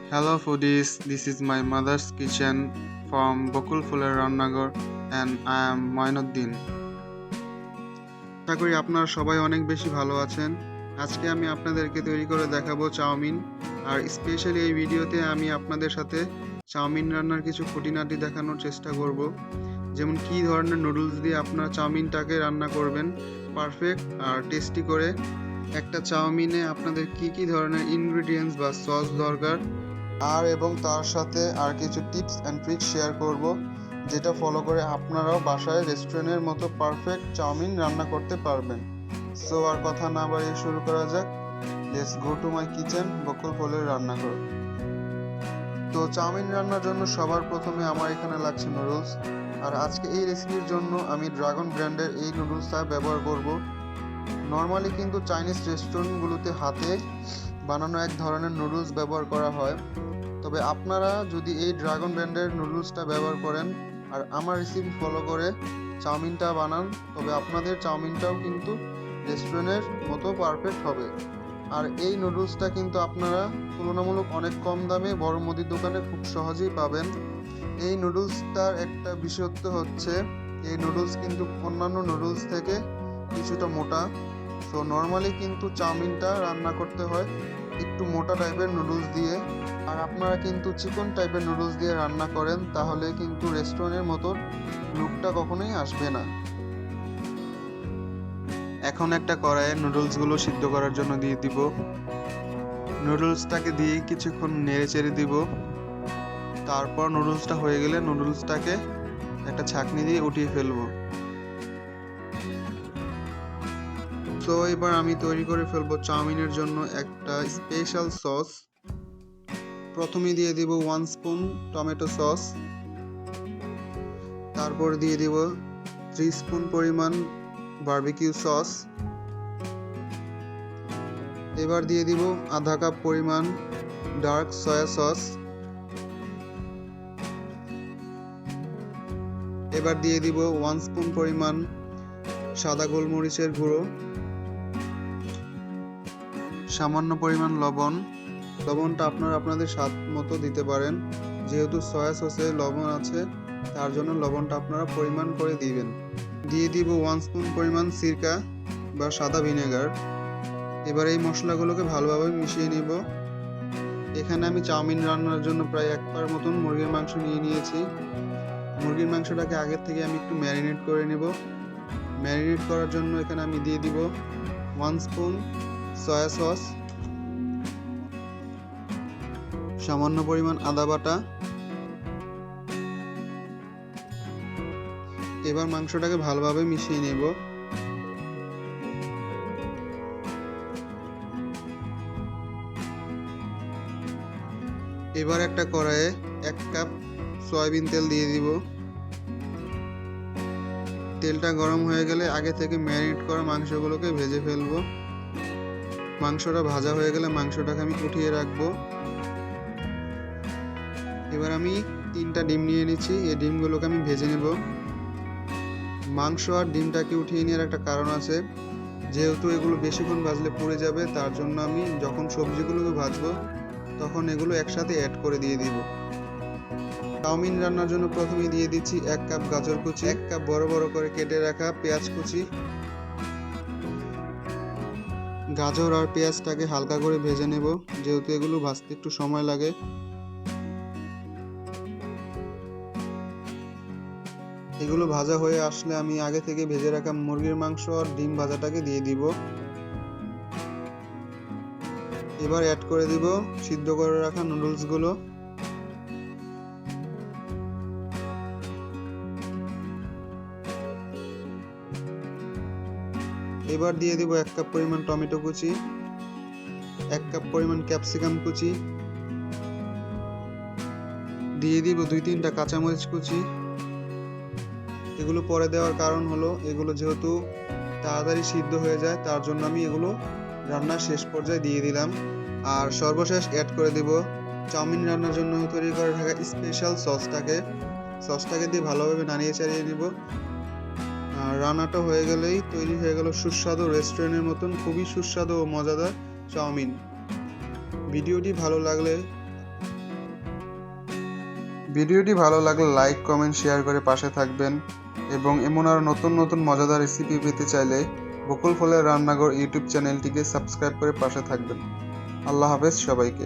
Hello foodies, this is my mother's kitchen from Bokul Fuler Rannaghar and I am Moinuddin. আশা করি আপনারা সবাই অনেক বেশি ভালো আছেন। আজকে আমি আপনাদেরকে তৈরি করে দেখাবো চাউমিন, আর স্পেশালি এই ভিডিওতে আমি আপনাদের সাথে চাউমিন রান্নার কিছু খুঁটিনাটি দেখানোর চেষ্টা করব। যেমন কী ধরনের নুডলস দিয়ে আপনারা চাউমিনটাকে রান্না করবেন পারফেক্ট আর টেস্টি করে। একটা চাউমিনে আপনাদের কি ধরনের ইনগ্রেডিয়েন্টস বা সস দরকার এবং তার সাথে আর কিছু টিপস অ্যান্ড ট্রিক্স শেয়ার করব, যেটা ফলো করে আপনারাও বাসায় রেস্টুরেন্টের মতো পারফেক্ট চাউমিন রান্না করতে পারবেন। সো আর কথা না বাড়িয়ে শুরু করা যাক। Let's go to my kitchen, বকুল ফুলের রান্নাঘর। তো চাউমিন রান্নার জন্য সবার প্রথমে আমার এখানে লাগছে নুডলস, আর আজকে এই রেসিপির জন্য আমি ড্রাগন ব্র্যান্ডের এই নুডলসটা ব্যবহার করব। নর্মালি কিন্তু চাইনিজ রেস্টুরেন্টগুলোতে হাতে বানানো এক ধরনের নুডলস ব্যবহার করা হয়, তবে আপনারা যদি এই ড্রাগন ব্র্যান্ডের নুডলসটা ব্যবহার করেন আর আমার রেসিপি ফলো করে চাউমিনটা বানান, তবে আপনাদের চাউমিনটাও কিন্তু রেস্টুরেন্টের মতো পারফেক্ট হবে। আর এই নুডলসটা কিন্তু আপনারা তুলনামূলক অনেক কম দামে বড় মুদির দোকানে খুব সহজেই পাবেন। এই নুডলসটার একটা বিশেষত্ব হচ্ছে এই নুডলস কিন্তু অন্যান্য নুডলস থেকে কিছুটা মোটা। সো নর্মালি কিন্তু চাউমিনটা রান্না করতে হয় একটু মোটা টাইপের নুডলস দিয়ে, আর আপনারা কিন্তু চিকন টাইপের নুডলস দিয়ে রান্না করেন, তাহলে কিন্তু রেস্টুরেন্টের মতন লুকটা কখনোই আসবে না। এখন একটা কড়াইয়ে নুডলসগুলো সিদ্ধ করার জন্য দিয়ে দিব। নুডলসটাকে দিয়ে কিছুক্ষণ নেড়ে চেড়ে দিব। তারপর নুডলসটা হয়ে গেলে নুডলসটাকে একটা ছাঁকনি দিয়ে উঠিয়ে ফেলবো। তো এবার আমি তৈরি করে ফেলবো চাউমিনের জন্য একটা স্পেশাল সস। প্রথমে দিয়ে দিব 1 স্পুন টমেটো সস, তারপর দিয়ে দিব 3 স্পুন পরিমাণ বারবিকিউ সস, এবার দিয়ে দিব আধা কাপ পরিমাণ ডার্ক সয়া সস, এবার দিয়ে দিব 1 স্পুন পরিমাণ সাদা গোলমরিচের গুঁড়ো, সামান্য পরিমাণ লবণটা আপনারা আপনাদের স্বাদ মতো দিতে পারেন। যেহেতু সয়া সসে লবণ আছে, তার জন্য লবণটা আপনারা পরিমাণ করে দিবেন। দিয়ে দিব 1 স্পুন পরিমাণ সিরকা বা সাদা ভিনেগার। এবার এই মশলাগুলোকে ভালোভাবে মিশিয়ে নিব। এখানে আমি চাউমিন রান্নার জন্য প্রায় 1 পার মতন মুরগির মাংস নিয়ে নিয়েছি। মুরগির মাংসটাকে আগের থেকে আমি একটু ম্যারিনেট করে নেব। ম্যারিনেট করার জন্য এখানে আমি দিয়ে দিব 1 স্পুন সয়া সস, সামান্য পরিমাণ আদা বাটা। এবার মাংসটাকে ভালোভাবে মিশিয়ে নেব। এবার একটা কড়াইয়ে 1 কাপ সয়াবিন তেল দিয়ে দিব। তেলটা গরম হয়ে গেলে আগে থেকে ম্যারিনেট করা মাংসগুলোকে ভেজে ফেলবো। মাংসটা ভাজা হয়ে গেলে মাংসটাকে আমি উঠিয়ে রাখবো। এবার আমি 3টা ডিম নিয়ে নিচ্ছি, এই ডিমগুলোকে আমি ভেজে নেব। মাংস আর ডিমটাকে উঠিয়ে নেওয়ার একটা কারণ আছে, যেহেতু এগুলো বেশিক্ষণ ভাজলে পুড়ে যাবে, তার জন্য আমি যখন সবজিগুলোকে ভাজবো তখন এগুলো একসাথে অ্যাড করে দিয়ে দিব। চাউমিন রান্নার জন্য প্রথমে দিয়ে দিচ্ছি 1 কাপ গাজর কুচি, 1 কাপ বড় বড় করে কেটে রাখা পেঁয়াজ কুচি। গাজর আর পেঁয়াজটাকে হালকা করে ভেজে নেব, যেহেতু এগুলো ভাজতে একটু সময় লাগে। এগুলো ভাজা হয়ে আসলে আমি আগে থেকে ভেজে রাখা মুরগির মাংস আর ডিম ভাজাটাকে দিয়ে দিব। এবার অ্যাড করে দিব সিদ্ধ করে রাখা নুডলসগুলো। এবার দিয়ে দিব 1 কাপ পরিমাণ টমেটো কুচি, 1 কাপ পরিমাণ ক্যাপসিকাম কুচি, দিয়ে দিব 2-3টা কাঁচামরিচ কুচি। এগুলো পরে দেওয়ার কারণ হলো এগুলো যেহেতু তাড়াতাড়ি সিদ্ধ হয়ে যায়, তার জন্য আমি এগুলো রান্নার শেষ পর্যায়ে দিয়ে দিলাম। আর সর্বশেষ অ্যাড করে দিব চাউমিন রান্নার জন্য তৈরি করে থাকা স্পেশাল সসটাকে দিয়ে ভালোভাবে নাড়িয়ে চাড়িয়ে নেব। রান্নাটা হয়ে গেলেই তৈরি হয়ে গেল সুস্বাদু রেস্টুরেন্টের মতন খুবই সুস্বাদু ও মজাদার চাউমিন। ভিডিওটি ভালো লাগলে ভিডিওটি ভালো লাগলে লাইক, কমেন্ট, শেয়ার করে পাশে থাকবেন এবং এমন আরও নতুন নতুন মজাদার রেসিপি পেতে চাইলে বকুল ফলের রান্নাঘর ইউটিউব চ্যানেলটিকে সাবস্ক্রাইব করে পাশে থাকবেন। আল্লাহ হাফেজ সবাইকে।